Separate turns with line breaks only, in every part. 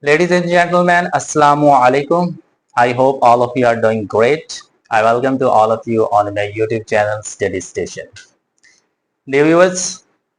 Ladies and gentlemen, Assalamu alaikum. I hope all of you are doing great. I welcome to all of you on my YouTube channel Study Station. Dear viewers,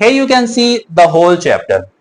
Here you can see the whole chapter।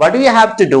What do you have to do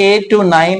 8 to 9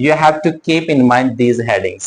you have to keep in mind these headings।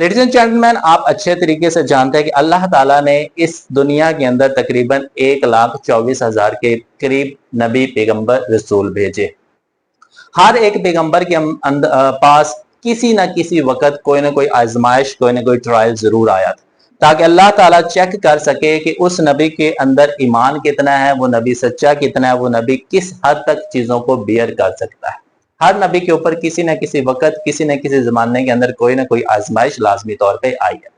Ladies and gentleman, آپ اچھے طریقے سے جانتے ہیں کہ اللہ تعالیٰ نے اس دنیا کے اندر تقریباً 1,24,000 کے قریب نبی، پیغمبر، رسول بھیجے. ہر ایک پیغمبر کے پاس کسی نہ کسی وقت کوئی نہ کوئی آزمائش، کوئی نہ کوئی ٹرائل ضرور آیا تھا، تاکہ اللہ تعالیٰ چیک کر سکے کہ اس نبی کے اندر ایمان کتنا ہے، وہ نبی سچا کتنا ہے، وہ نبی کس حد تک چیزوں کو بیئر کر سکتا ہے. ہر نبی کے اوپر کسی نہ کسی وقت، کسی نہ کسی زمانے کے اندر کوئی نہ کوئی آزمائش لازمی طور پہ آئی ہے.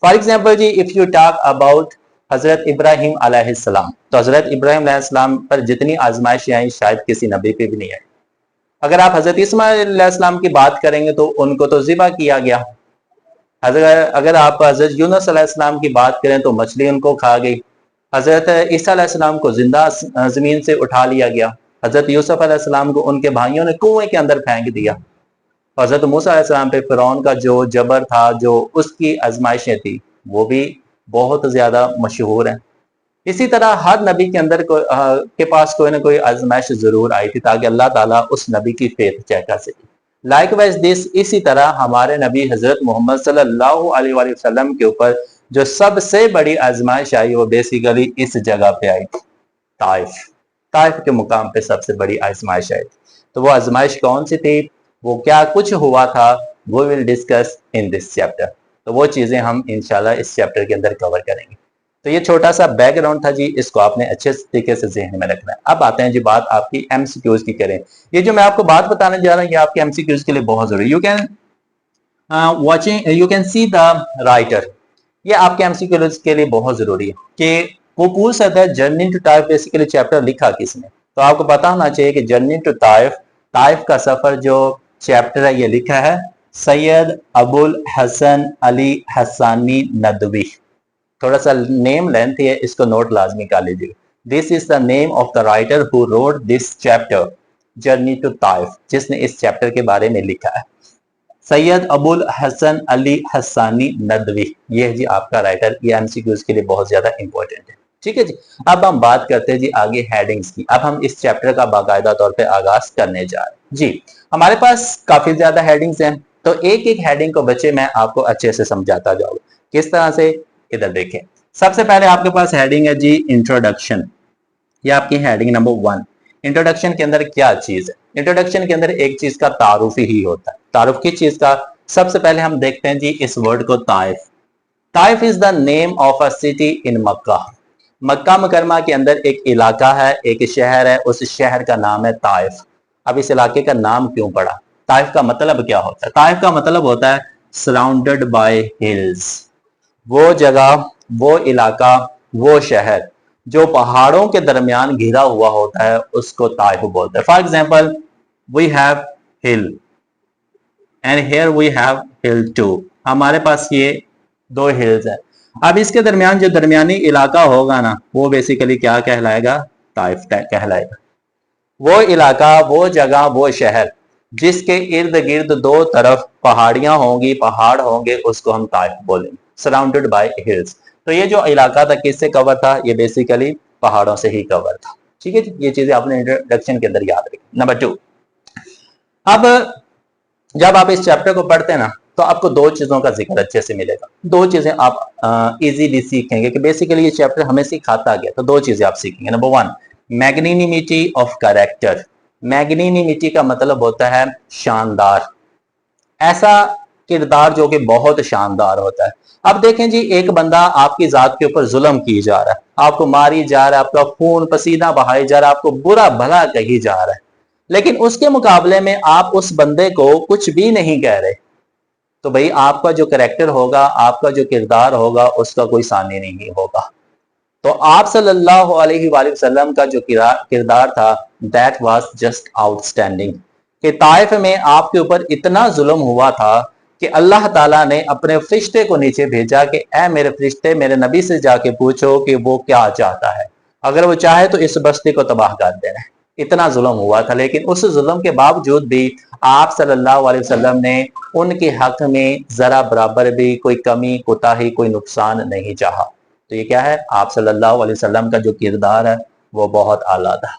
فار ایگزامپل جی، if you talk about Hazrat Ibrahim علیہ السلام، تو حضرت ابراہیم علیہ السلام پر جتنی آزمائشیں آئیں شاید کسی نبی پہ بھی نہیں آئی. اگر آپ حضرت اسماعیل علیہ السلام کی بات کریں گے تو ان کو تو ذبح کیا گیا. اگر آپ حضرت یونس علیہ السلام کی بات کریں تو مچھلی ان کو کھا گئی. حضرت عیسیٰ علیہ السلام کو زندہ زمین سے اٹھا لیا گیا. حضرت یوسف علیہ السلام کو ان کے بھائیوں نے کنویں کے اندر پھینک دیا. حضرت موسیٰ علیہ السلام پہ فرعون کا جو جبر تھا، جو اس کی آزمائشیں تھی، وہ بھی بہت زیادہ مشہور ہیں. اسی طرح ہر نبی کے اندر کے پاس کوئی نہ کوئی آزمائش ضرور آئی تھی، تاکہ اللہ تعالیٰ اس نبی کی فیتھ چیک کر سکے. لائک وائز دس، اسی طرح ہمارے نبی حضرت محمد صلی اللہ علیہ وآلہ وسلم کے اوپر جو سب سے بڑی آزمائش آئی، وہ بیسیکلی اس جگہ پہ آئی تھی، طائف کے مقام پہ سب سے بڑی آزمائش آئی تھی. تو وہ آزمائش کون سی تھی، وہ کیا کچھ ہوا تھا، وہ will discuss in this chapter. تو وہ چیزیں ہم انشاءاللہ اس چیپٹر کے اندر کور کریں گے. تو یہ چھوٹا سا بیک گراؤنڈ تھا جی، اس کو آپ نے اچھے طریقے سے ذہن میں رکھنا ہے. اب آتے ہیں جی بات آپ کی ایم سی کیوز کی کریں. یہ جو میں آپ کو بات بتانے جا رہا ہوں، یہ آپ کے ایم سی کیوز کے لیے بہت ضروری ہے. You can see the writer. یہ آپ کے ایم سی کیوز کے لیے بہت ضروری ہے کہ وہ پوچھ سکتا ہے journey to Taif basically chapter لکھا کس نے. تو آپ کو پتا ہونا چاہیے کہ جرنی ٹو طائف کا سفر جو چیپٹر ہے، یہ لکھا ہے سید ابو الحسن علی حسانی ندوی. تھوڑا سا نیم لینتھ ہے، اس کو نوٹ لازمی کر لیجیے. This is the name of the writer who wrote this chapter journey to Taif, جس نے اس چیپٹر کے بارے میں لکھا ہے سید ابو الحسن علی حسانی ندوی. یہ ہے جی آپ کا رائٹر. یہ ایم سی کیوز کے لیے بہت زیادہ امپورٹنٹ ہے. ٹھیک ہے جی. اب ہم بات کرتے ہیں جی آگے ہیڈنگز کی. اب ہم اس چیپٹر کا باقاعدہ طور پہ آغاز کرنے جا رہے ہیں جی. ہمارے پاس کافی زیادہ ہیڈنگز ہیں، تو ایک ایک ہیڈنگ کو بچے میں آپ کو اچھے سے سمجھاتا جاؤں. کس طرح سے، ادھر دیکھیں. سب سے پہلے آپ کے پاس ہیڈنگ ہے جی انٹروڈکشن. یہ آپ کی ہیڈنگ نمبر 1. انٹروڈکشن کے اندر کیا چیز ہے؟ انٹروڈکشن کے اندر ایک چیز کا تعارف ہی ہوتا ہے. تعارف کی چیز کا سب سے پہلے ہم دیکھتے ہیں جی اس ورڈ کو Taif. Taif is the name of a city in Mecca. Mecca مکرمہ کے اندر ایک علاقہ ہے، ایک شہر ہے، اس شہر کا نام ہے طائف. اب اس علاقے کا نام کیوں پڑا؟ طائف کا مطلب کیا ہوتا ہے؟ طائف کا مطلب ہوتا ہے سراؤنڈڈ بائی ہلز. وہ جگہ، وہ علاقہ، وہ شہر جو پہاڑوں کے درمیان گھرا ہوا ہوتا ہے، اس کو طائف بولتے ہیں. فار ایگزامپل وی ہیو ہل اینڈ ہیئر وی ہیو ہل ٹو. ہمارے پاس یہ 2 ہلز ہیں. اب اس کے درمیان جو درمیانی علاقہ ہوگا نا، وہ بیسیکلی کیا کہلائے گا؟ طائف کہلائے گا. وہ علاقہ، وہ جگہ، وہ شہر جس کے ارد گرد 2 طرف پہاڑیاں ہوں گی، پہاڑ ہوں گے، اس کو ہم طائف بولیں گے، سراؤنڈڈ بائی ہلز. تو یہ جو علاقہ تھا کس سے کور تھا؟ یہ بیسیکلی پہاڑوں سے ہی کور تھا. ٹھیک ہے جی. یہ چیزیں آپ نے انٹروڈکشن کے اندر یاد رکھی. نمبر 2. اب جب آپ اس چیپٹر کو پڑھتے ہیں نا، تو آپ کو 2 چیزوں کا ذکر اچھے سے ملے گا. 2 چیزیں آپ ایزیلی سیکھیں گے کہ بیسیکلی یہ چیپٹر ہمیں سکھاتا گیا. تو 2 چیزیں آپ سیکھیں گے. Number 1 magnanimity of character. Magnanimity کا مطلب ہوتا ہے شاندار، ایسا کردار جو کہ بہت شاندار ہوتا ہے. اب دیکھیں جی، ایک بندہ آپ کی ذات کے اوپر ظلم کی جا رہا ہے، آپ کو ماری جا رہا ہے، آپ کا خون پسینہ بہائی جا رہا ہے، آپ کو برا بھلا کہی جا رہا ہے، لیکن اس کے مقابلے میں آپ اس بندے کو کچھ بھی نہیں کہہ رہے. تو بھئی آپ کا جو کریکٹر ہوگا، آپ کا جو کردار ہوگا، اس کا کوئی ثانی نہیں ہوگا. تو آپ صلی اللہ علیہ وآلہ وسلم کا جو کردار تھا، that was just outstanding. کہ طائف میں آپ کے اوپر اتنا ظلم ہوا تھا کہ اللہ تعالیٰ نے اپنے فرشتے کو نیچے بھیجا کہ اے میرے فرشتے، میرے نبی سے جا کے پوچھو کہ وہ کیا چاہتا ہے، اگر وہ چاہے تو اس بستی کو تباہ کر دینا. اتنا ظلم ہوا تھا، لیکن اس ظلم کے باوجود بھی آپ صلی اللہ علیہ وسلم نے ان کے حق میں ذرا برابر بھی کوئی کمی، کوتاہی، کوئی نقصان نہیں چاہا. تو یہ کیا ہے؟ آپ صلی اللہ علیہ وسلم کا جو کردار ہے وہ بہت اعلیٰ تھا.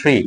3,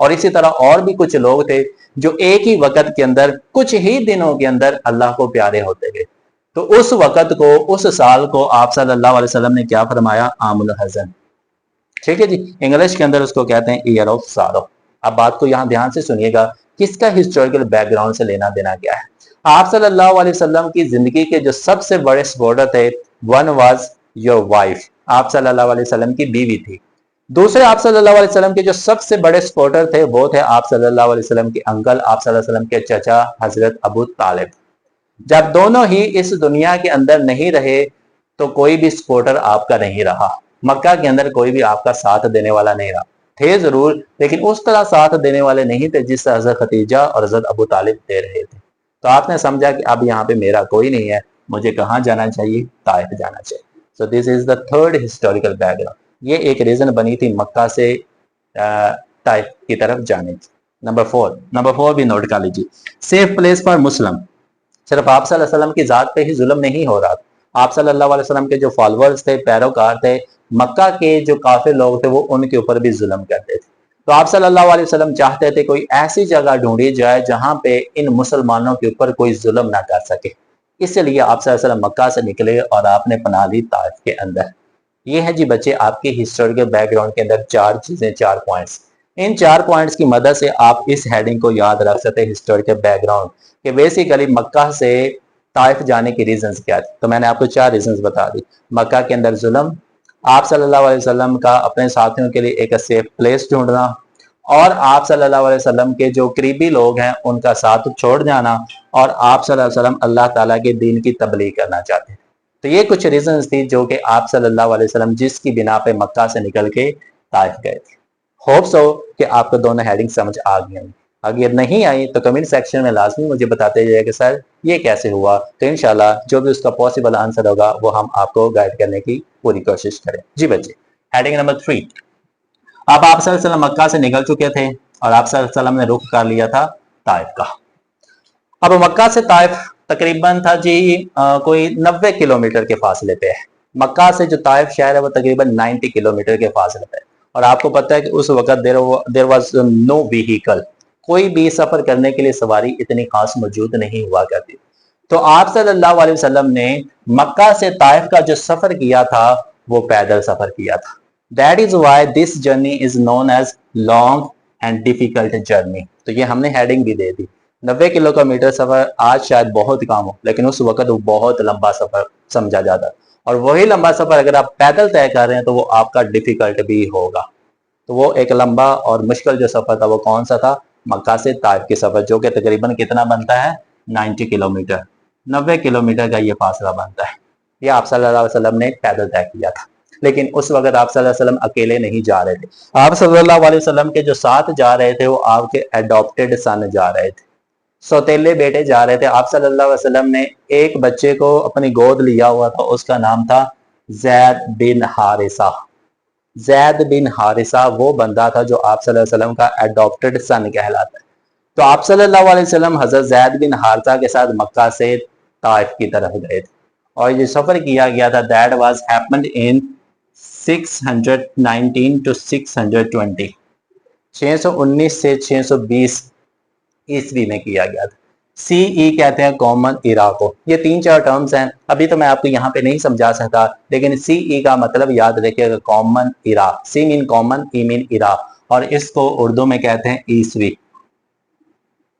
اور اسی طرح اور بھی کچھ لوگ تھے جو ایک ہی وقت کے اندر کچھ ہی دنوں کے اندر اللہ کو پیارے ہوتے گئے. تو اس وقت کو, اس سال کو آپ صلی اللہ علیہ وسلم نے کیا فرمایا؟ عام الحزن. ٹھیک ہے جی, انگلش کے اندر اس کو کہتے ہیں ایئر آف سارو. اب بات کو یہاں دھیان سے سنیے گا, کس کا ہسٹوریکل بیک گراؤنڈ سے لینا دینا کیا ہے. آپ صلی اللہ علیہ وسلم کی زندگی کے جو سب سے بڑے سپورٹر تھے, ون واز یور وائف, آپ صلی اللہ علیہ وسلم کی بیوی تھی. دوسرے آپ صلی اللہ علیہ وسلم کے جو سب سے بڑے سپورٹر تھے وہ تھے آپ صلی اللہ علیہ وسلم کے انکل, آپ صلی اللہ علیہ وسلم کے چچا حضرت ابو طالب. جب دونوں ہی اس دنیا کے اندر نہیں رہے تو کوئی بھی سپورٹر آپ کا نہیں رہا. مکہ کے اندر کوئی بھی آپ کا ساتھ دینے والا نہیں رہا. تھے ضرور, لیکن اس طرح ساتھ دینے والے نہیں تھے جس سے حضرت خدیجہ اور حضرت ابو طالب دے رہے تھے. تو آپ نے سمجھا کہ اب یہاں پہ میرا کوئی نہیں ہے, مجھے کہاں جانا چاہیے؟ طائف جانا چاہیے. So this is the third historical background. یہ ایک ریزن بنی تھی مکہ سے طائف کی طرف جانے کی. نمبر فور بھی نوٹ کر لیجیے, سیف پلیس فار مسلم. صرف آپ صلی اللہ علیہ وسلم کی ذات پہ ہی ظلم نہیں ہو رہا. آپ صلی اللہ علیہ وسلم کے جو فالورز تھے, پیروکار تھے, مکہ کے جو کافر لوگ تھے وہ ان کے اوپر بھی ظلم کرتے تھے. تو آپ صلی اللہ علیہ وسلم چاہتے تھے کوئی ایسی جگہ ڈھونڈی جائے جہاں پہ ان مسلمانوں کے اوپر کوئی ظلم نہ کر سکے. اس لیے آپ صلی اللہ علیہ وسلم مکہ سے نکلے اور آپ نے پناہ لی طائف کے اندر. یہ ہے جی بچے آپ کی ہسٹوریکل بیک گراؤنڈ کے اندر چار چیزیں, 4 پوائنٹس. ان 4 پوائنٹس کی مدد سے آپ اس ہیڈنگ کو یاد رکھ سکتے ہیں, ہسٹوریکل بیک گراؤنڈ, کہ بیسیکلی مکہ سے طائف جانے کی ریزنز کیا تھے. تو میں نے آپ کو 4 ریزنز بتا دی. مکہ کے اندر ظلم, آپ صلی اللہ علیہ وسلم کا اپنے ساتھیوں کے لیے ایک سیف پلیس ڈھونڈنا, اور آپ صلی اللہ علیہ وسلم کے جو قریبی لوگ ہیں ان کا ساتھ چھوڑ جانا, اور آپ صلی اللہ علیہ وسلم اللہ تعالیٰ کے دین کی تبلیغ کرنا چاہتے ہیں. تو یہ کچھ ریزنز تھی جو کہ آپ صلی اللہ علیہ وسلم جس کی بنا پہ مکہ سے نکل کے طائف گئے تھے. ہوپ سو کہ آپ کو دونوں ہیڈنگ سمجھ آ گئی ہیں. اگر نہیں آئی تو کمنٹ سیکشن میں لازمی مجھے بتاتے جائے کہ سر یہ کیسے ہوا. تو انشاءاللہ جو بھی اس کا پاسبل آنسر ہوگا وہ ہم آپ کو گائیڈ کرنے کی پوری کوشش کریں. جی بچے, ہیڈنگ نمبر 3. اب آپ صلی اللہ علیہ وسلم مکہ سے نکل چکے تھے اور آپ صلی اللہ علیہ وسلم نے رخ کر لیا تھا طائف کا. اب مکہ سے طائف تقریباً تھا جی کوئی 90 کلومیٹر کے فاصلے پہ ہے. مکہ سے جو طائف شہر ہے وہ تقریباً 90 کلومیٹر کے فاصلے پہ ہے. اور آپ کو پتہ ہے کہ اس وقت دیر واز نو ویہیکل, کوئی بھی سفر کرنے کے لیے سواری اتنی خاص موجود نہیں ہوا کرتی. تو آپ صلی اللہ علیہ وسلم نے مکہ سے طائف کا جو سفر کیا تھا وہ پیدل سفر کیا تھا. That is why this journey is known as long and difficult journey. تو یہ ہم نے ہیڈنگ بھی دے دی. 90 کلومیٹر سفر آج شاید بہت کام ہو, لیکن اس وقت وہ بہت لمبا سفر سمجھا جاتا. اور وہی لمبا سفر اگر آپ پیدل طے کر رہے ہیں تو وہ آپ کا ڈیفیکلٹ بھی ہوگا. تو وہ ایک لمبا اور مشکل جو سفر تھا وہ کون سا تھا؟ مکہ سے طائف کی سفر, جو کہ تقریباً کتنا بنتا ہے؟ 90 کلومیٹر. 90 کلومیٹر کا یہ فاصلہ بنتا ہے. یہ آپ صلی اللہ علیہ وسلم نے پیدل طے کیا تھا. لیکن اس وقت آپ صلی اللہ علیہ وسلم اکیلے نہیں جا رہے تھے. آپ صلی اللہ علیہ وسلم کے جو ساتھ جا رہے تھے وہ آپ کے ایڈاپٹڈ سن جا رہے تھے, سوتیلے بیٹے جا رہے تھے. آپ صلی اللہ علیہ وسلم نے ایک بچے کو اپنی گود لیا ہوا تھا, اس کا نام تھا زید بن حارثہ. زید بن حارثہ وہ بندہ تھا جو آپ صلی اللہ علیہ وسلم کا ایڈاپٹڈ سن کہلاتا ہے. تو آپ صلی اللہ علیہ وسلم حضرت زید بن حارثہ کے ساتھ مکہ سے طائف کی طرف گئے تھے, اور یہ سفر کیا گیا تھا. That was happened in 619 to 620, 619 سے 620 عیسوی میں کیا گیا تھا. سی ای کہتے ہیں کامن ایرا کو. یہ 3-4 ٹرمز ہیں, ابھی تو میں آپ کو یہاں پہ نہیں سمجھا سکتا, لیکن سی ای کا مطلب یاد رکھیے گا, کامن ایرا. سی مین کامن, ای مین ایرا, اور اس کو اردو میں کہتے ہیں عیسوی.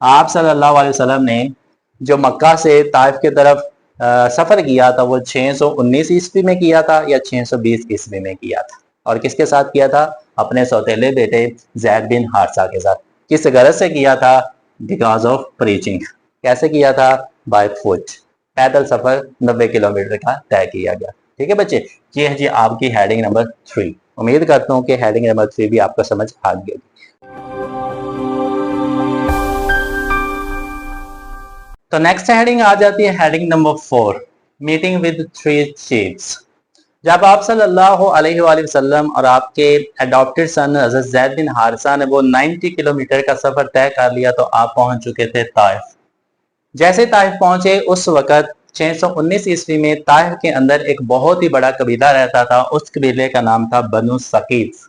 آپ صلی اللہ علیہ وسلم نے جو مکہ سے طائف کی طرف سفر کیا تھا وہ 619 عیسوی میں کیا تھا یا 620 عیسوی میں کیا تھا. اور کس کے ساتھ کیا تھا؟ اپنے سوتیلے بیٹے زید بن حارثہ کے ساتھ. کس غرض سے کیا تھا؟ Because of preaching. کیسے کیا تھا؟ بائی فٹ, پیدل سفر 90 کلومیٹر کا طے کیا گیا. ٹھیک ہے بچے, یہ ہے جی آپ کی ہیڈنگ نمبر 3. امید کرتا ہوں کہ ہیڈنگ نمبر 3 بھی آپ کو سمجھ آ گئی ہوگی. تو نیکسٹ ہیڈنگ آ جاتی ہے heading number 4, meeting with 3 chiefs. جب آپ صلی اللہ علیہ وآلہ وسلم اور آپ کے ایڈاپٹڈ سن حضرت زید بن حارثہ نے وہ 90 کلومیٹر کا سفر طے کر لیا تو آپ پہنچ چکے تھے طائف. جیسے طائف پہنچے اس وقت 619 عیسوی میں طائف کے اندر ایک بہت ہی بڑا قبیلہ رہتا تھا. اس قبیلے کا نام تھا بنو ثقیف.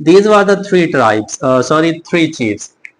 These were the 3 tribes, 3 chiefs.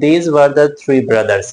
these were the 3 brothers,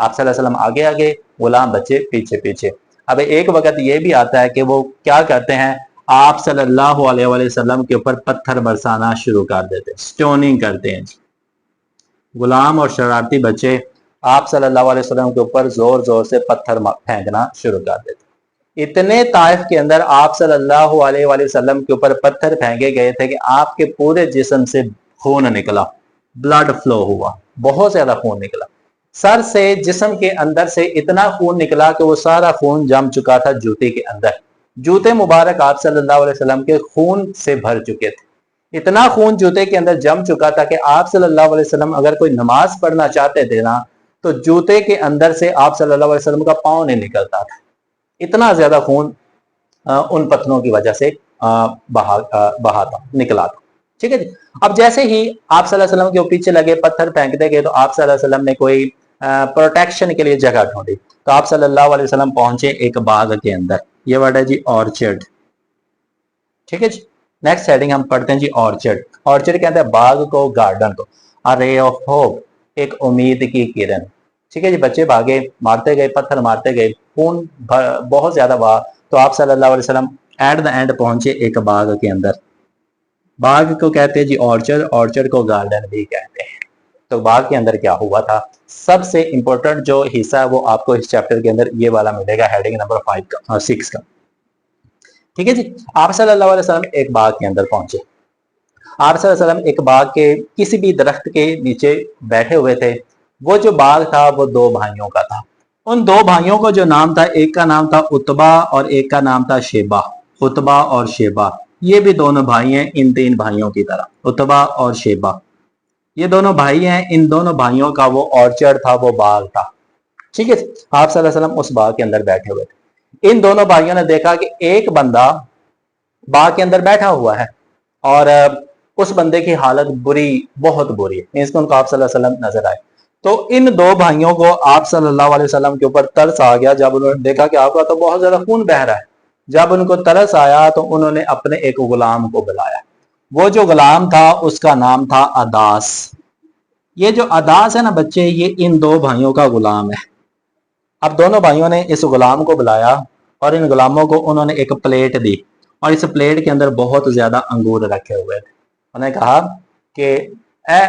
آپ صلی اللہ علیہ وسلم آگے آگے، غلام بچے پیچھے پیچھے۔ اب ایک وقت یہ بھی آتا ہے کہ وہ کیا کرتے ہیں، آپ صلی اللہ علیہ وسلم کے اوپر پتھر برسانا شروع کر دیتے، سٹوننگ کرتے ہیں۔ غلام اور شرارتی بچے آپ صلی اللہ علیہ وسلم کے اوپر زور زور سے پتھر پھینکنا شروع کر دیتے۔ اتنے طائف کے اندر آپ صلی اللہ علیہ وسلم کے اوپر پتھر پھینکے گئے تھے کہ آپ کے پورے جسم سے خون نکلا، بلڈ فلو ہوا، بہت زیادہ خون نکلا۔ سر سے، جسم کے اندر سے اتنا خون نکلا کہ وہ سارا خون جم چکا تھا جوتے کے اندر۔ جوتے مبارک آپ صلی اللہ علیہ وسلم کے خون سے بھر چکے تھے۔ اتنا خون جوتے کے اندر جم چکا تھا کہ آپ صلی اللہ علیہ وسلم اگر کوئی نماز پڑھنا چاہتے تھے نا تو جوتے کے اندر سے آپ صلی اللہ علیہ وسلم کا پاؤں نہیں نکلتا تھا، اتنا زیادہ خون ان پتھروں کی وجہ سے بہا تھا، نکلا تھا۔ ٹھیک ہے جی۔ اب جیسے ہی آپ صلی اللہ علیہ وسلم کے پیچھے لگے پتھر پھینکتے گئے تو آپ صلی اللہ علیہ وسلم نے کوئی پروٹیکشن کے لیے جگہ ڈھونڈی، تو آپ صلی اللہ علیہ وسلم پہنچے ایک باغ کے اندر۔ یہ ورڈ ہے جی آرچرڈ۔ ٹھیک ہے جی۔ نیکسٹ ہیڈنگ ہم پڑھتے ہیں جی آرچرڈ۔ آرچرڈ کہتے ہیں باغ کو، گارڈن کو۔ رے آف ہوپ، ایک امید کی کرن۔ ٹھیک ہے جی۔ بچے بھاگے، مارتے گئے، پتھر مارتے گئے، خون بہت زیادہ بہا، تو آپ صلی اللہ علیہ وسلم ایٹ دا اینڈ پہنچے ایک باغ کے اندر۔ باغ کو کہتے ہیں جی آرچرڈ، آرچرڈ کو گارڈن بھی کہتے ہیں۔ تو باغ کے اندر کیا ہوا تھا؟ سب سے امپورٹنٹ جو حصہ ہے وہ آپ کو اس چیپٹر کے اندر یہ والا ملے گا، ہیڈنگ نمبر 5 کا، 6 کا۔ ٹھیک ہے جی۔ آپ صلی اللہ علیہ وسلم ایک باغ کے اندر پہنچے۔ آپ صلی اللہ علیہ وسلم ایک باغ کے کسی بھی درخت کے نیچے بیٹھے ہوئے تھے۔ وہ جو باغ تھا وہ 2 بھائیوں کا تھا۔ ان 2 بھائیوں کو جو نام تھا، ایک کا نام تھا اتبا اور ایک کا نام تھا شیبہ۔ اتبا اور شیبہ، یہ بھی دونوں بھائی ہیں ان 3 بھائیوں کی طرح، اتبا اور شیبہ، یہ دونوں بھائی ہیں۔ ان دونوں بھائیوں کا وہ آرچرڈ تھا، وہ باغ تھا۔ ٹھیک ہے۔ آپ صلی اللہ علیہ وسلم اس باغ کے اندر بیٹھے ہوئے تھے۔ ان دونوں بھائیوں نے دیکھا کہ ایک بندہ باغ کے اندر بیٹھا ہوا ہے اور اس بندے کی حالت بری، بہت بری ہے، اس کو ان کو آپ صلی اللہ علیہ وسلم نظر آئے۔ تو ان 2 بھائیوں کو آپ صلی اللہ علیہ وسلم کے اوپر ترس آ گیا، جب انہوں نے دیکھا کہ آپ کا تو بہت زیادہ خون بہ رہا ہے۔ جب ان کو ترس آیا تو انہوں نے اپنے ایک غلام کو بلایا۔ وہ جو غلام تھا اس کا نام تھا اداس۔ یہ جو اداس ہے نا بچے، یہ ان 2 بھائیوں کا غلام ہے۔ اب دونوں بھائیوں نے اس غلام کو بلایا اور ان غلاموں کو انہوں نے ایک پلیٹ دی، اور اس پلیٹ کے اندر بہت زیادہ انگور رکھے ہوئے تھے۔ انہوں نے کہا کہ اے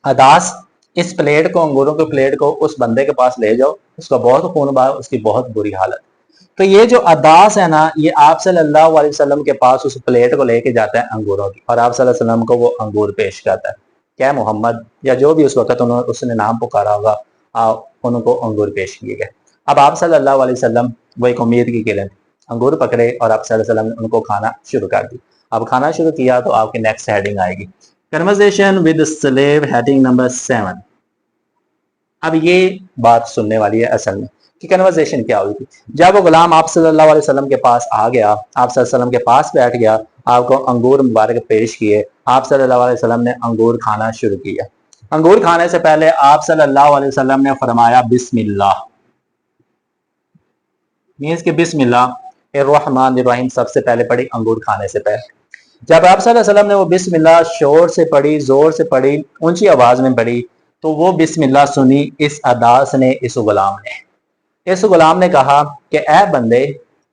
اداس، اس پلیٹ کو، انگوروں کے پلیٹ کو اس بندے کے پاس لے جاؤ، اس کا بہت خون بہا، اس کی بہت بری حالت۔ تو یہ جو اداس ہے نا، یہ آپ صلی اللہ علیہ وسلم کے پاس اس پلیٹ کو لے کے جاتا ہے انگوروں کی، اور آپ صلی اللہ علیہ وسلم کو وہ انگور پیش کرتا ہے۔ کیا محمد، یا جو بھی اس وقت اس نے نام پکارا ہوگا، ان کو انگور پیش کیے گئے۔ اب آپ صلی اللہ علیہ وسلم، وہ ایک امید کی کرن، انگور پکڑے اور آپ صلی اللہ علیہ وسلم نے ان کو کھانا شروع کر دی۔ اب کھانا شروع کیا تو آپ کی نیکسٹ ہیڈنگ آئے گی conversation with slave, heading number 7۔ اب یہ بات سننے والی ہے اصل میں کہ کنورزیشن کیا ہوئی تھی۔ جب وہ غلام آپ صلی اللہ علیہ وسلم کے پاس آ گیا، آپ صلی اللہ علیہ وسلم کے پاس بیٹھ گیا، آپ کو انگور مبارک پیش کیے، آپ صلی اللہ علیہ وسلم نے انگور کھانا شروع کیا۔ انگور کھانے سے پہلے آپ صلی اللہ علیہ وسلم نے فرمایا بسم اللہ، مینس کہ بسم اللہ الرحمن الرحیم سب سے پہلے پڑھی انگور کھانے سے پہلے۔ جب آپ صلی اللہ علیہ وسلم نے وہ بسم اللہ شور سے پڑھی، زور سے پڑھی، اونچی آواز میں پڑھی، تو وہ بسم اللہ سنی اس اداس نے، اس غلام نے۔ اس غلام نے کہا کہ اے بندے،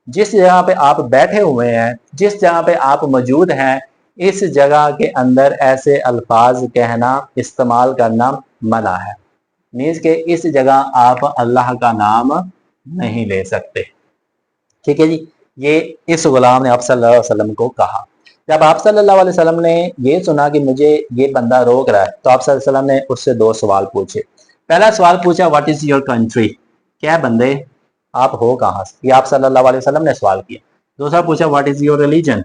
جس جگہ پہ آپ بیٹھے ہوئے ہیں، جس جگہ پہ آپ موجود ہیں، اس جگہ کے اندر ایسے الفاظ کہنا، استعمال کرنا منع ہے، مینس کہ اس جگہ آپ اللہ کا نام نہیں لے سکتے۔ ٹھیک ہے جی۔ یہ اس غلام نے آپ صلی اللہ علیہ وسلم کو کہا۔ جب آپ صلی اللہ علیہ وسلم نے یہ سنا کہ مجھے یہ بندہ روک رہا ہے، تو آپ صلی اللہ علیہ وسلم نے اس سے 2 سوال پوچھے۔ پہلا سوال پوچھا واٹ از یور کنٹری، کیا بندے آپ ہو کہاں سے، یہ آپ صلی اللہ علیہ وسلم نے سوال کیا۔ دوسرا پوچھا واٹ از یور ریلیجن،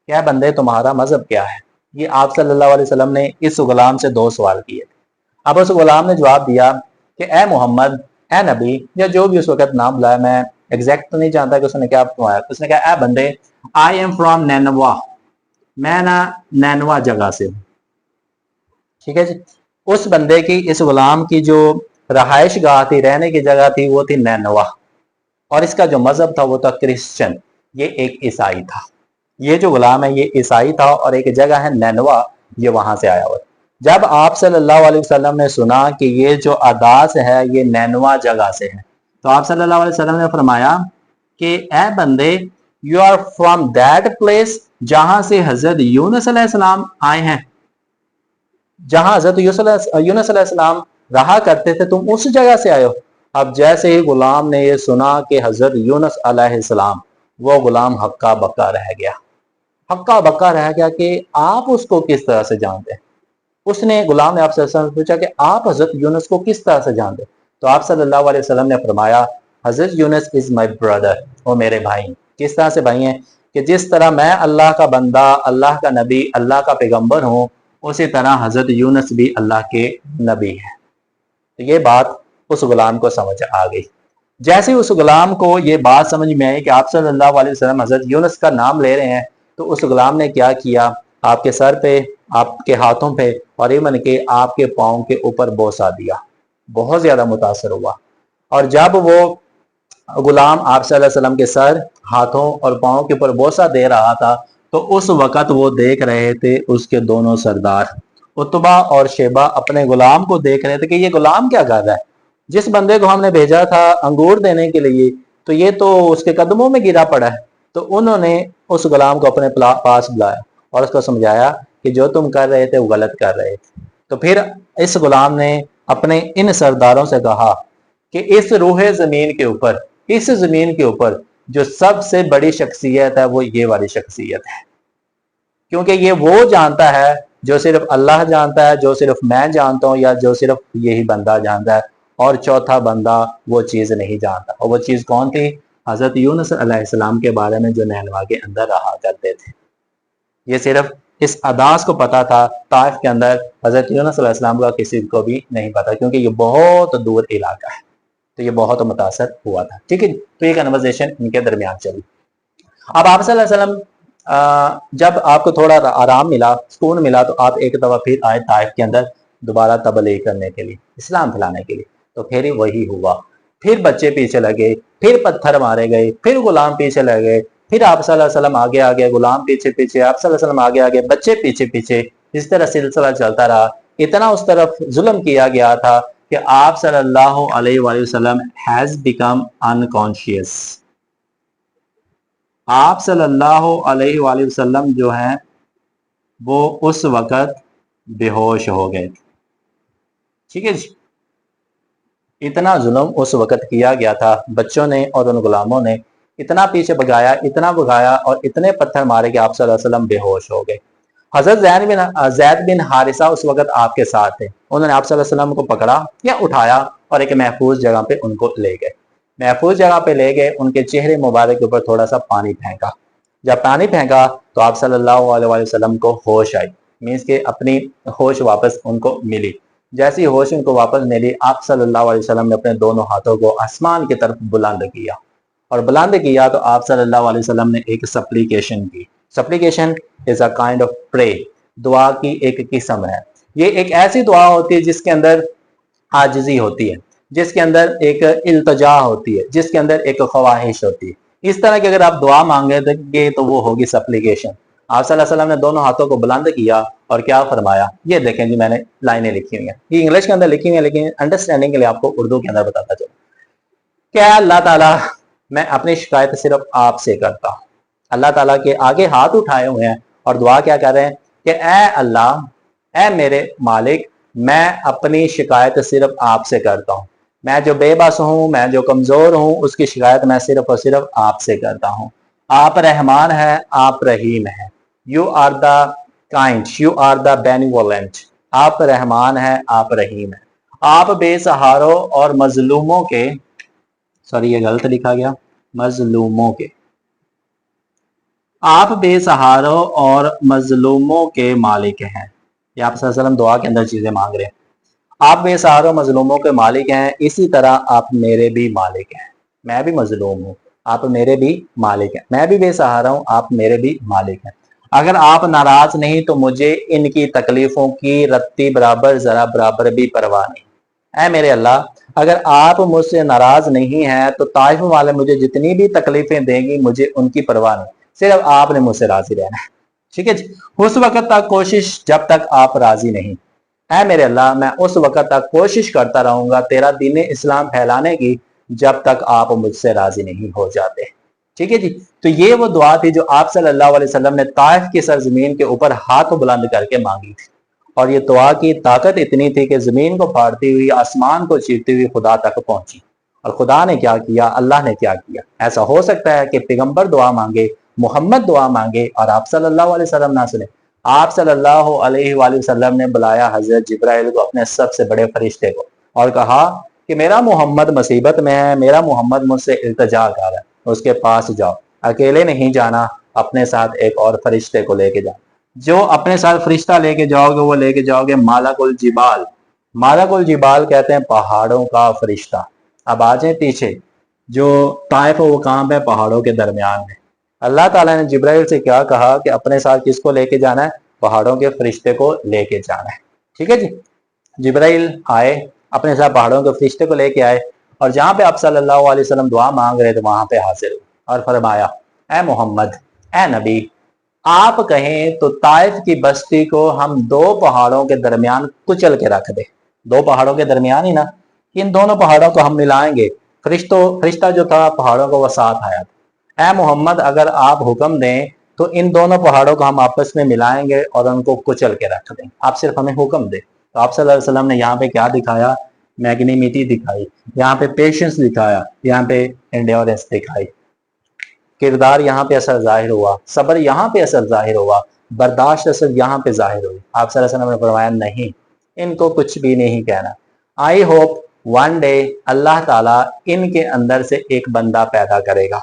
کیا بندے تمہارا مذہب کیا ہے۔ یہ آپ صلی اللہ علیہ وسلم نے اس غلام سے 2 سوال کیے۔ اب اس غلام نے جواب دیا کہ اے محمد، اے نبی، یا جو بھی اس وقت نام بلایا، میں ایگزیکٹ تو نہیں جانتا کہ اس نے کیا فرمایا۔ اس نے کہا اے بندے، آئی ایم فرام نینوا، میں نا نینوا جگہ سے ہوں۔ ٹھیک ہے جی۔ اس بندے کی، اس غلام کی جو رہائش گاہ تھی، رہنے کی جگہ تھی، وہ تھی نینوا، اور اس کا جو مذہب تھا وہ تھا کرسچن، یہ ایک عیسائی تھا۔ یہ جو غلام ہے یہ عیسائی تھا، اور ایک جگہ ہے نینوا، یہ وہاں سے آیا ہوا۔ جب آپ صلی اللہ علیہ وسلم نے سنا کہ یہ جو عداس ہے یہ نینوا جگہ سے ہے تو آپ صلی اللہ علیہ وسلم نے فرمایا کہ اے بندے you are from that place جہاں سے حضرت یونس علیہ السلام آئے ہیں، جہاں حضرت یونس علیہ السلام رہا کرتے تھے تم اس جگہ سے آئے ہو۔ اب جیسے ہی غلام نے یہ سنا کہ حضرت یونس علیہ السلام، وہ غلام ہکا بکا رہ گیا، ہکا بکا رہ گیا کہ آپ اس کو کس طرح سے جانتے ہیں۔ اس نے غلام نے آپ صلی اللہ علیہ وسلم سے پوچھا کہ آپ حضرت یونس کو کس طرح سے جانتے؟ تو آپ صلی اللہ علیہ وسلم نے فرمایا حضرت یونس از مائی بردر، وہ میرے بھائی۔ کس طرح سے بھائی ہیں؟ کہ جس طرح میں اللہ کا بندہ، اللہ کا نبی، اللہ کا پیغمبر ہوں، اسی طرح حضرت یونس بھی اللہ کے نبی ہے۔ تو یہ بات اس غلام کو سمجھ آ گئی۔ جیسے اس غلام کو یہ بات سمجھ میں آئی کہ آپ صلی اللہ علیہ وسلم حضرت یونس کا نام لے رہے ہیں، تو اس غلام نے کیا کیا، آپ کے سر پہ، آپ کے ہاتھوں پہ اور ایون کہ آپ کے پاؤں کے اوپر بوسہ دیا، بہت زیادہ متاثر ہوا۔ اور جب وہ غلام آپ صلی اللہ علیہ وسلم کے سر، ہاتھوں اور پاؤں کے اوپر بوسہ دے رہا تھا تو اس وقت وہ دیکھ رہے تھے اس کے دونوں سردار عتبہ اور شیبہ اپنے غلام کو دیکھ رہے تھے کہ یہ غلام کیا کر رہا ہے، جس بندے کو ہم نے بھیجا تھا انگور دینے کے لیے تو یہ تو اس کے قدموں میں گرا پڑا ہے۔ تو انہوں نے اس غلام کو اپنے پاس بلایا اور اس کو سمجھایا کہ جو تم کر رہے تھے وہ غلط کر رہے تھے۔ تو پھر اس غلام نے اپنے ان سرداروں سے کہا کہ اس روح زمین کے اوپر، اس زمین کے اوپر جو سب سے بڑی شخصیت ہے وہ یہ والی شخصیت ہے، کیونکہ یہ وہ جانتا ہے جو صرف اللہ جانتا ہے، جو صرف میں جانتا ہوں یا جو صرف یہی بندہ جانتا ہے، اور چوتھا بندہ وہ چیز نہیں جانتا۔ اور وہ چیز کون تھی؟ حضرت یونس علیہ السلام کے بارے میں جو نینوا کے اندر رہا کرتے تھے۔ یہ صرف اس عداس کو پتا تھا، طائف کے اندر حضرت یونس علیہ السلام کا کسی کو بھی نہیں پتا، کیونکہ یہ بہت دور علاقہ ہے، تو یہ بہت متاثر ہوا تھا۔ ٹھیک ہے، تو یہ کنورسیشن ان کے درمیان چلی۔ اب آپ صلی اللہ علیہ وسلم جب آپ کو تھوڑا آرام ملا، سکون ملا، تو آپ ایک دفعہ پھر آئے طائف کے اندر دوبارہ تبلیغ کرنے کے لیے، اسلام پھیلانے کے لیے۔ تو پھر ہی وہی ہوا، پھر بچے پیچھے لگے، پھر پتھر مارے گئے، پھر غلام پیچھے لگے، پھر آپ صلی اللہ علیہ وسلم آگے آگے، غلام پیچھے پیچھے، آپ صلی اللہ علیہ وسلم آگے آگے، بچے پیچھے پیچھے، اس طرح سلسلہ چلتا رہا۔ اتنا اس طرف ظلم کیا گیا تھا کہ آپ صلی اللہ علیہ وآلہ وسلم has become unconscious۔ آپ صلی اللہ علیہ وآلہ وسلم جو ہیں وہ اس وقت بے ہوش ہو گئے تھے۔ ٹھیک ہے جی، اتنا ظلم اس وقت کیا گیا تھا، بچوں نے اور ان غلاموں نے اتنا پیچھے بگایا، اتنا بگایا اور اتنے پتھر مارے کہ آپ صلی اللہ علیہ وسلم بے ہوش ہو گئے۔ حضرت زید بن حارثہ اس وقت آپ کے ساتھ تھے، انہوں نے آپ صلی اللہ علیہ وسلم کو پکڑا یا اٹھایا اور ایک محفوظ جگہ پہ ان کو لے گئے۔ محفوظ جگہ پہ لے گئے، ان کے چہرے مبارک کے اوپر تھوڑا سا پانی پھینکا۔ جب پانی پھینکا تو آپ صلی اللہ علیہ وسلم کو ہوش آئی، مینس کہ اپنی ہوش واپس ان کو ملی۔ جیسی ہوش ان کو واپس ملی، آپ صلی اللہ علیہ وسلم نے اپنے دونوں ہاتھوں کو آسمان کی طرف بلند کیا، اور بلند کیا تو آپ صلی اللہ علیہ وسلم نے ایک سپلیکیشن کی۔ Supplication is a kind of pray، دعا کی ایک قسم ہے۔ یہ ایک ایسی دعا ہوتی ہے جس کے اندر عاجزی ہوتی ہے، جس کے اندر ایک التجا ہوتی ہے، جس کے اندر ایک خواہش ہوتی ہے۔ اس طرح کی اگر آپ دعا مانگے گے تو وہ ہوگی سپلیکیشن۔ آپ صلی اللہ علیہ وسلم نے دونوں ہاتھوں کو بلند کیا اور کیا فرمایا، یہ دیکھیں جی، میں نے لائنیں لکھی ہوئی ہیں، یہ انگلش کے اندر لکھی ہوئی ہیں لیکن انڈرسٹینڈنگ کے لیے آپ کو اردو کے اندر بتاتا چلوں۔ کیا اللہ تعالیٰ، میں اپنی شکایت صرف آپ سے کرتا ہوں۔ اللہ تعالیٰ کے آگے ہاتھ اٹھائے ہوئے ہیں اور دعا کیا کر رہے ہیں کہ اے اللہ، اے میرے مالک، میں اپنی شکایت صرف آپ سے کرتا ہوں۔ میں جو بے بس ہوں، میں جو کمزور ہوں، اس کی شکایت میں صرف اور صرف آپ سے کرتا ہوں۔ آپ رحمان ہیں، آپ رحیم ہیں۔ You are the kind, you are the benevolent. آپ رحمان ہیں، آپ رحیم ہیں۔ آپ بے سہاروں اور مظلوموں کے، سوری یہ غلط لکھا گیا، مظلوموں کے، آپ بے سہاروں اور مظلوموں کے مالک ہیں۔ یہ آپ صلی اللہ علیہ وسلم دعا کے اندر چیزیں مانگ رہے ہیں۔ آپ بے سہاروں مظلوموں کے مالک ہیں، اسی طرح آپ میرے بھی مالک ہیں۔ میں بھی مظلوم ہوں، آپ میرے بھی مالک ہیں۔ میں بھی بے سہارا ہوں، آپ میرے بھی مالک ہیں۔ اگر آپ ناراض نہیں تو مجھے ان کی تکلیفوں کی رتی برابر ذرا برابر بھی پرواہ نہیں۔ اے میرے اللہ، اگر آپ مجھ سے ناراض نہیں ہیں تو طائف والے مجھے جتنی بھی تکلیفیں دیں گی مجھے ان کی پرواہ نہیں، صرف آپ نے مجھ سے راضی رہنا ہے۔ ٹھیک ہے جی، اس وقت تک کوشش جب تک آپ راضی نہیں۔ اے میرے اللہ میں اس وقت تک کوشش کرتا رہوں گا تیرا دین اسلام پھیلانے کی جب تک آپ مجھ سے راضی نہیں ہو جاتے. ٹھیک ہے جی. تو یہ وہ دعا تھی جو آپ صلی اللہ علیہ وسلم نے طائف کی سرزمین کے اوپر ہاتھ بلند کر کے مانگی تھی. اور یہ دعا کی طاقت اتنی تھی کہ زمین کو پھاڑتی ہوئی آسمان کو چیرتی ہوئی خدا تک پہنچی. اور خدا نے کیا کیا, اللہ نے کیا کیا. ایسا ہو سکتا ہے کہ پیغمبر دعا مانگے, محمد دعا مانگے اور آپ صلی اللہ علیہ وسلم نہ سنے. آپ صلی اللہ علیہ وآلہ وسلم نے بلایا حضرت جبرائیل کو, اپنے سب سے بڑے فرشتے کو, اور کہا کہ میرا محمد مصیبت میں ہے, میرا محمد مجھ سے التجا کر ہے, اس کے پاس جاؤ. اکیلے نہیں جانا, اپنے ساتھ ایک اور فرشتے کو لے کے جاؤ. جو اپنے ساتھ فرشتہ لے کے جاؤ گے وہ لے کے جاؤ گے مالک الجبال. مالک الجبال کہتے ہیں پہاڑوں کا فرشتہ. اب آ جائیں پیچھے, جو طائف وہ کہاں پہ, پہاڑوں کے درمیان میں. اللہ تعالیٰ نے جبرائیل سے کیا کہا کہ اپنے ساتھ کس کو لے کے جانا ہے, پہاڑوں کے فرشتے کو لے کے جانا ہے. ٹھیک ہے جی. جبرائیل آئے, اپنے ساتھ پہاڑوں کے فرشتے کو لے کے آئے, اور جہاں پہ آپ صلی اللہ علیہ وسلم دعا مانگ رہے تھے وہاں پہ حاضر ہوئے اور فرمایا اے محمد, اے نبی, آپ کہیں تو طائف کی بستی کو ہم دو پہاڑوں کے درمیان کچل کے رکھ دیں. دو پہاڑوں کے درمیان ہی نا, ان دونوں پہاڑوں کو ہم ملائیں گے. فرشتہ جو تھا پہاڑوں کو وہ ساتھ آیا تھا. اے محمد, اگر آپ حکم دیں تو ان دونوں پہاڑوں کو ہم آپس میں ملائیں گے اور ان کو کچل کے رکھ دیں. آپ صرف ہمیں حکم دیں. تو آپ صلی اللہ علیہ وسلم نے یہاں پہ کیا دکھایا, میگنیمیٹی دکھائی, یہاں پہ پیشنس دکھایا, یہاں پہ انڈیورنس دکھائی. کردار یہاں پہ اثر ظاہر ہوا, صبر یہاں پہ اثر ظاہر ہوا, برداشت اثر یہاں پہ ظاہر ہوئی. آپ صلی اللہ علیہ وسلم نے فرمایا نہیں, ان کو کچھ بھی نہیں کہنا. آئی ہوپ ون ڈے اللہ تعالیٰ ان کے اندر سے ایک بندہ پیدا کرے گا,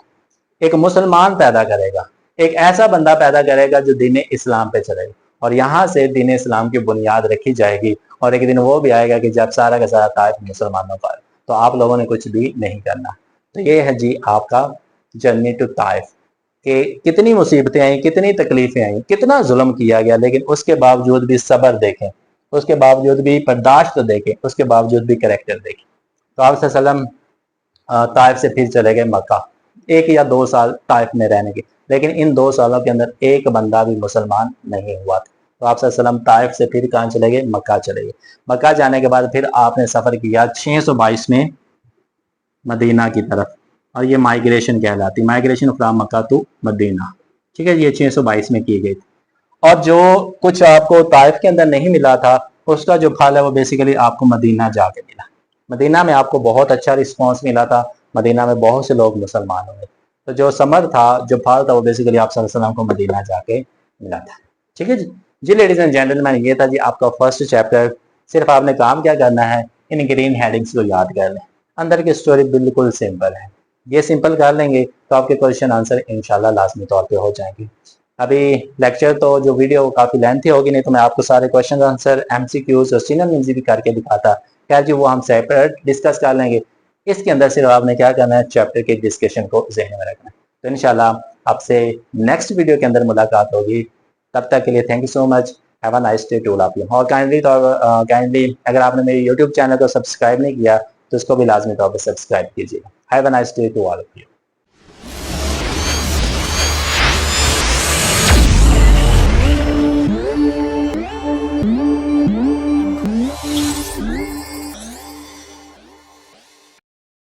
ایک مسلمان پیدا کرے گا, ایک ایسا بندہ پیدا کرے گا جو دین اسلام پہ چلے گا, اور یہاں سے دین اسلام کی بنیاد رکھی جائے گی. اور ایک دن وہ بھی آئے گا کہ جب سارا کا سارا طائف مسلمانوں کا, تو آپ لوگوں نے کچھ بھی نہیں کرنا. تو یہ ہے جی آپ کا جرنی ٹو طائف, کہ کتنی مصیبتیں آئیں, کتنی تکلیفیں آئیں, کتنا ظلم کیا گیا, لیکن اس کے باوجود بھی صبر دیکھیں, اس کے باوجود بھی برداشت دیکھیں, اس کے باوجود بھی کریکٹر دیکھیں. تو آپ صلی اللہ علیہ وسلم طائف سے پھر چلے گئے مکہ, 1 یا 2 سال طائف میں رہنے کے, لیکن ان 2 سالوں کے اندر ایک بندہ بھی مسلمان نہیں ہوا تھا. تو آپ صلی اللہ علیہ وسلم طائف سے پھر کہاں چلے گئے, مکہ چلے گئے. مکہ جانے کے بعد پھر آپ نے سفر کیا 622 میں مدینہ کی طرف, اور یہ مائگریشن کہلاتی, مائگریشن فرام مکہ ٹو مدینہ. ٹھیک ہے, یہ 622 میں کی گئی تھی. اور جو کچھ آپ کو طائف کے اندر نہیں ملا تھا, اس کا جو پھل ہے وہ بیسیکلی آپ کو مدینہ جا کے ملا. مدینہ میں آپ کو بہت اچھا رسپانس ملا تھا, مدینہ میں بہت سے لوگ مسلمان ہوئے. تو جو ثمر تھا, جو پھل تھا, وہ بیسیکلی آپ صلی اللہ علیہ وسلم کو مدینہ جا کے ملا تھا. ٹھیک ہے جی. جی لیڈیز اینڈ جینٹلمین, یہ تھا جی آپ کا فرسٹ چیپٹر. صرف آپ نے کام کیا کرنا ہے, ان گرین ہیڈنگس کو یاد کر لیں. اندر کی سٹوری بالکل سمپل ہے, یہ سمپل کر لیں گے تو آپ کے کوشچن آنسر انشاءاللہ لازمی طور پہ ہو جائیں گے. ابھی لیکچر تو جو ویڈیو کافی لینتھی ہوگی, نہیں تو میں آپ کو سارے کوشچن آنسر, MCQs اور سینومز بھی کر کے دکھاتا. کیا جی وہ ہم سیپریٹ ڈسکس کر لیں گے. اس کے اندر صرف آپ نے کیا کرنا ہے, چیپٹر کے ڈسکشن کو ذہن میں رکھنا ہے. تو انشاءاللہ آپ سے نیکسٹ ویڈیو کے اندر ملاقات ہوگی. تب تک کے لیے thank you so much. Have a nice day to all of you. اور کائنڈلی اگر آپ نے میری یوٹیوب چینل کو سبسکرائب نہیں کیا تو اس کو بھی لازمی طور پہ سبسکرائب کیجیے. Have a nice day to all of you.